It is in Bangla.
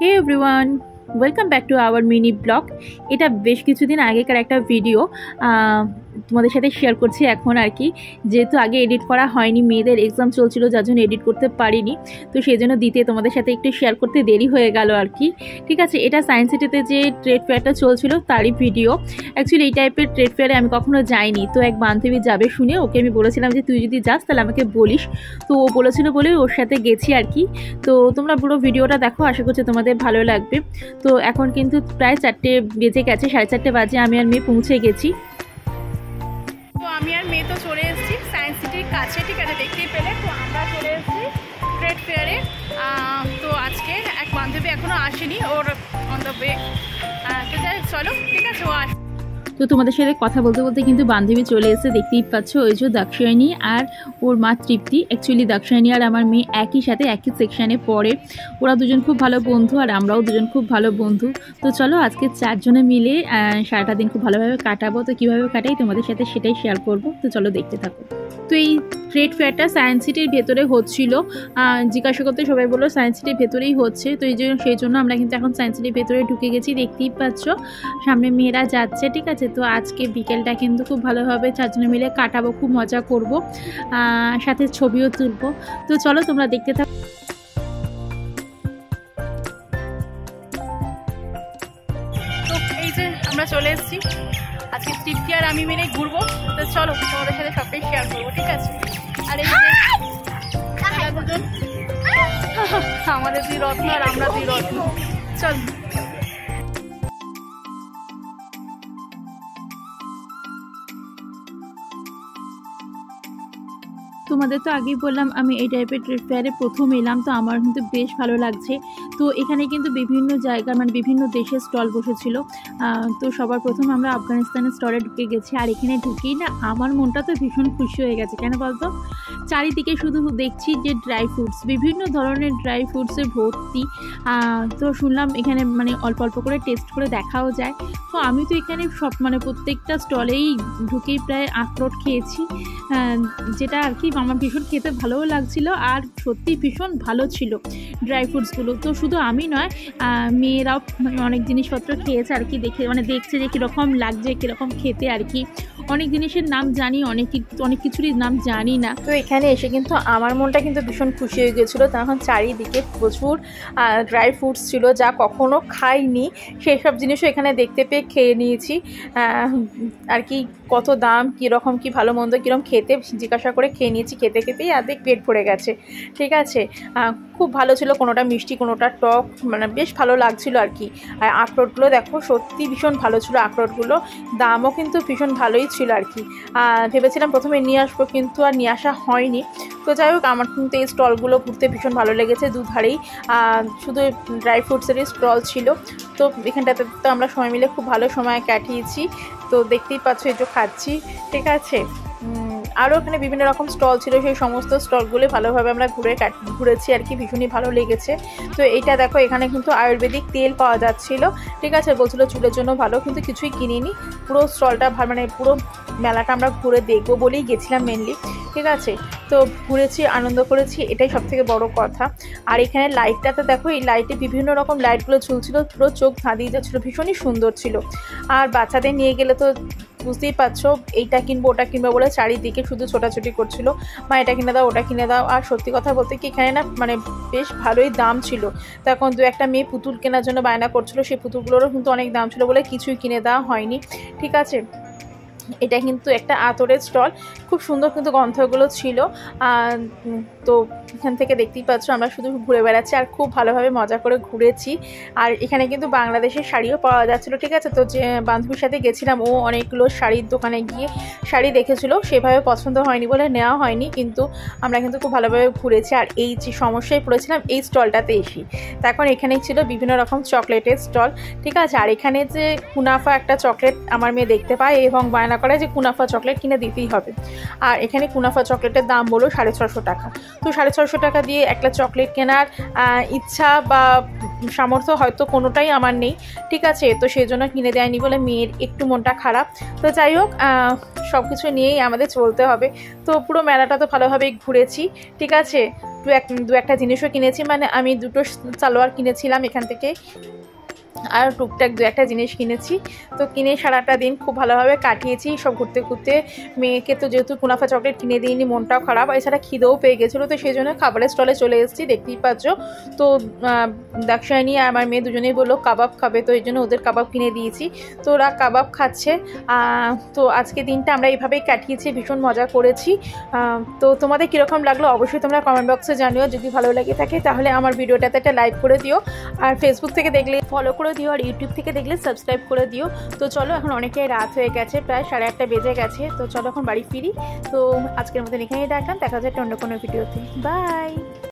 Hey everyone, welcome back to our mini blog. এটা বেশ কিছুদিন আগেকার একটা ভিডিও তোমাদের সাথে শেয়ার করছি এখন আর কি। যেহেতু আগে এডিট করা হয়নি, মেয়েদের এক্সাম চলছিল, যার জন্য এডিট করতে পারিনি, তো সেই জন্য দিতে তোমাদের সাথে একটু শেয়ার করতে দেরি হয়ে গেল আর কি। ঠিক আছে, এটা সায়েন্স সিটিতে যে ট্রেড ফেয়ারটা চলছিল তারই ভিডিও। অ্যাকচুয়ালি এই টাইপের ট্রেড ফেয়ারে আমি কখনো যাইনি, তো এক বান্ধবী যাবে শুনে ওকে আমি বলেছিলাম যে তুই যদি যাস তাহলে আমাকে বলিস। তো ও বলেছিল বলে ওর সাথে গেছি আর কি। তো তোমরা পুরো ভিডিওটা দেখো, আশা করছি তোমাদের ভালো লাগবে। তো এখন কিন্তু প্রায় 4টে বেজে গেছে, 4:30 বাজে আমি আর মেয়ে পৌঁছে গেছি। তো আমি আর মেয়ে তো চলে এসেছি সায়েন্স সিটির কাছে, ঠিক আছে, দেখতেই পেলে। তো আমরা চলে এসেছি ট্রেড ফেয়ারে। তো আজকে এক বান্ধবী এখনও আসেনি, ওর অন দ্য ওয়ে। তো যাই চলো, ঠিক আছে, ও আস। তো তোমাদের সাথে কথা বলতে বলতে কিন্তু বান্ধবী চলে এসে, দেখতেই পাচ্ছ ওই যে দাক্ষায়ণী আর ওর মা তৃপ্তি। অ্যাকচুয়ালি দাক্ষায়ণী আর আমার মেয়ে একই সাথে একই সেকশানে পড়ে, ওরা দুজন খুব ভালো বন্ধু আর আমরাও দুজন খুব ভালো বন্ধু। তো চলো আজকে 4 জনে মিলে সারাটা দিন খুব ভালোভাবে কাটাবো। তো কীভাবে কাটাই তোমাদের সাথে সেটাই শেয়ার করব, তো চলো দেখতে থাকো। তো এই ট্রেড ফেয়ারটা সায়েন্স সিটির ভেতরে হচ্ছিল, জিজ্ঞাসা করতে সবাই বললো সায়েন্স সিটির ভেতরেই হচ্ছে। তো সেই জন্য আমরা কিন্তু এখন সায়েন্স সিটির ভেতরে ঢুকে গেছি, দেখতেই পাচ্ছ সামনে মেয়েরা যাচ্ছে, ঠিক আছে। তো আজকে বিকেলটা কিন্তু খুব ভালোভাবে 4 জনে মিলে কাটাবো, খুব মজা করব, সাথে ছবিও তুলবো। তো চলো তোমরা দেখতে থাকো। তো এই যে আমরা চলে এসেছি, আজকে তৃপ্তি আর আমি মিলে ঘুরবো। তো চলো তোমাদের সাথে সবটাই শেয়ার করবো, ঠিক আছে। আর এই যে দুজন আমাদের 2 রত্ন আর আমরা 2 রত্ন, চল। তোমাদের তো আগেই বললাম আমি এই টাইপের ট্রেড ফেয়ারে প্রথম এলাম, তো আমার কিন্তু বেশ ভালো লাগছে। তো এখানে কিন্তু বিভিন্ন জায়গার মানে বিভিন্ন দেশের স্টল বসেছিল। তো সবার প্রথম আমরা আফগানিস্তানের স্টলে ঢুকে গেছি, আর এখানে ঢুকেই না আমার মনটা তো ভীষণ খুশি হয়ে গেছে। কেন বলতো, চারিদিকে শুধু দেখছি যে ড্রাই ফ্রুটস, বিভিন্ন ধরনের ড্রাই ফ্রুটসের ভর্তি। তো শুনলাম এখানে মানে অল্প অল্প করে টেস্ট করে দেখাও যায়। তো আমি তো এখানে সব মানে প্রত্যেকটা স্টলেই ঢুকেই প্রায় আখরোট খেয়েছি, যেটা আর কি আমার ভীষণ খেতে ভালোও লাগছিল আর সত্যি ভীষণ ভালো ছিল ড্রাই ফ্রুটসগুলো। তো শুধু আমি নয়, মেয়েরাও মানে অনেক জিনিসপত্র খেয়েছে আর কি, দেখে মানে দেখছে যে কীরকম লাগছে, কীরকম খেতে আর কি। অনেক জিনিসের নাম জানি, অনেক কিছুরই নাম জানি না। তো এখানে এসে কিন্তু আমার মনটা কিন্তু ভীষণ খুশি হয়ে গেছিলো। তখন চারিদিকে প্রচুর ড্রাই ফ্রুটস ছিল, যা কখনো খাইনি সেই সব জিনিসও এখানে দেখতে পেয়ে খেয়ে নিয়েছি আর কি। কত দাম, কীরকম কী ভালো মন্দ কীরকম খেতে জিজ্ঞাসা করে খেয়ে নিয়েছি, খেতে খেতেই আর্ধেক পেট ভরে গেছে, ঠিক আছে। খুব ভালো ছিল, কোনোটা মিষ্টি কোনোটা টক, মানে বেশ ভালো লাগছিল আর কি। আর আখরোটগুলো দেখো সত্যি ভীষণ ভালো ছিল আখরোটগুলো, দামও কিন্তু ভীষণ ভালোই ছিল আর কি। ভেবেছিলাম প্রথমে নিয়ে আসবো, কিন্তু আর নিয়ে আসা হয়নি। তো যাই হোক, আমার কিন্তু এই স্টলগুলো ঘুরতে ভীষণ ভালো লেগেছে। দুধারেই শুধু ড্রাই ফ্রুটসেরই স্টল ছিল। তো এখানটাতে তো আমরা সবাই মিলে খুব ভালো সময় কাটিয়েছি। তো দেখতেই পাচ্ছ এই যে খাচ্ছি, ঠিক আছে। আরও এখানে বিভিন্ন রকম স্টল ছিল, সেই সমস্ত স্টলগুলো ভালোভাবে আমরা ঘুরেছি আর কি, ভীষণই ভালো লেগেছে। তো এইটা দেখো, এখানে কিন্তু আয়ুর্বেদিক তেল পাওয়া যাচ্ছিল, ঠিক আছে, বলছিল চুলের জন্য ভালো, কিন্তু কিছুই কিনিনি। পুরো স্টলটা মানে পুরো মেলাটা আমরা ঘুরে দেখবো বলেই গেছিলাম মেনলি, ঠিক আছে। তো ঘুরেছি, আনন্দ করেছি, এটাই সবথেকে বড় কথা। আর এখানে লাইটটাতে দেখো, এই লাইটে বিভিন্ন রকম লাইটগুলো ঝুলছিল, পুরো চোখ ধাঁধিয়ে যাচ্ছিলো, ভীষণই সুন্দর ছিল। আর বাচ্চাদের নিয়ে গেলে তো বুঝতেই পারছো, এইটা কিনবো ওটা কিনবো বলে চারিদিকে শুধু ছোটাছুটি করছিল, মা এটা কিনে দাও ওটা কিনে দাও। আর সত্যি কথা বলতে কি, এখানে না মানে বেশ ভালোই দাম ছিল। তো এখন 2-1টা মেয়ে পুতুল কেনার জন্য বায়না করছিল, সেই পুতুলগুলোরও কিন্তু অনেক দাম ছিল বলে কিছুই কিনে দেওয়া হয়নি, ঠিক আছে। এটা কিন্তু একটা আতরের স্টল, খুব সুন্দর কিন্তু গন্ধগুলো ছিল। তো এখান থেকে দেখতেই পাচ্ছ আমরা শুধু ঘুরে বেড়াচ্ছি আর খুব ভালোভাবে মজা করে ঘুরেছি। আর এখানে কিন্তু বাংলাদেশের শাড়িও পাওয়া যাচ্ছিলো, ঠিক আছে। তো যে বান্ধবীর সাথে গেছিলাম, ও অনেকগুলো শাড়ির দোকানে গিয়ে শাড়ি দেখেছিলো, সেভাবে পছন্দ হয়নি বলে নেওয়া হয়নি, কিন্তু আমরা কিন্তু খুব ভালোভাবে ঘুরেছি। আর এই যে সমস্যায় পড়েছিলাম এই স্টলটাতে এসি, তখন এখানেই ছিল বিভিন্ন রকম চকলেটের স্টল, ঠিক আছে। আর এখানে যে কুনাফা একটা চকলেট আমার মেয়ে দেখতে পায় এবং বায়না করে যে কুনাফা চকলেট কিনে দিতেই হবে। আর এখানে কুনাফা চকলেটের দাম বলো 650 টাকা। তো 650 টাকা দিয়ে একটা চকলেট কেনার ইচ্ছা বা সামর্থ্য হয়তো কোনোটাই আমার নেই, ঠিক আছে। তো সেই জন্য কিনে দেয়নি বলে মেয়ের একটু মনটা খারাপ। তো যাই হোক, সব কিছু নিয়েই আমাদের চলতে হবে। তো পুরো মেলাটা তো ভালোভাবেই ঘুরেছি, ঠিক আছে। দু একটা জিনিসও কিনেছি, মানে আমি দুটো সালোয়ার কিনেছিলাম এখান থেকে, আর টুকটাক দু একটা জিনিস কিনেছি। তো কিনে সারাটা দিন খুব ভালোভাবে কাটিয়েছি সব ঘুরতে ঘুরতে। মেয়েকে তো যেহেতু কুনাফা চকলেট কিনে দিইনি, মনটাও খারাপ, এছাড়া খিদেও পেয়ে গেছিলো। তো সেই জন্য খাবারের স্টলে চলে এসেছি, দেখতেই পাচ্ছ। তো দাক্ষায়ণী আর আমার মেয়ে দুজনেই বললো কাবাব খাবে, তো এই জন্য ওদের কাবাব কিনে দিয়েছি। তো ওরা কাবাব খাচ্ছে। তো আজকে দিনটা আমরা এইভাবেই কাটিয়েছি, ভীষণ মজা করেছি। তো তোমাদের কীরকম লাগলো অবশ্যই তোমরা কমেন্ট বক্সে জানিও। যদি ভালো লাগে থাকে তাহলে আমার ভিডিওটাতে একটা লাইক করে দিও, আর ফেসবুক থেকে দেখলে ফলো করে দিও, আর ইউটিউব থেকে দেখলে সাবস্ক্রাইব করে দিও। তো চলো, এখন অনেকটাই রাত হয়ে গেছে, প্রায় 8:30 বেজে গেছে। তো চলো এখন বাড়ি ফিরি। তো আজকের মতন এখানেই দেখা যাচ্ছে অন্য কোনো ভিডিওতে। বাই।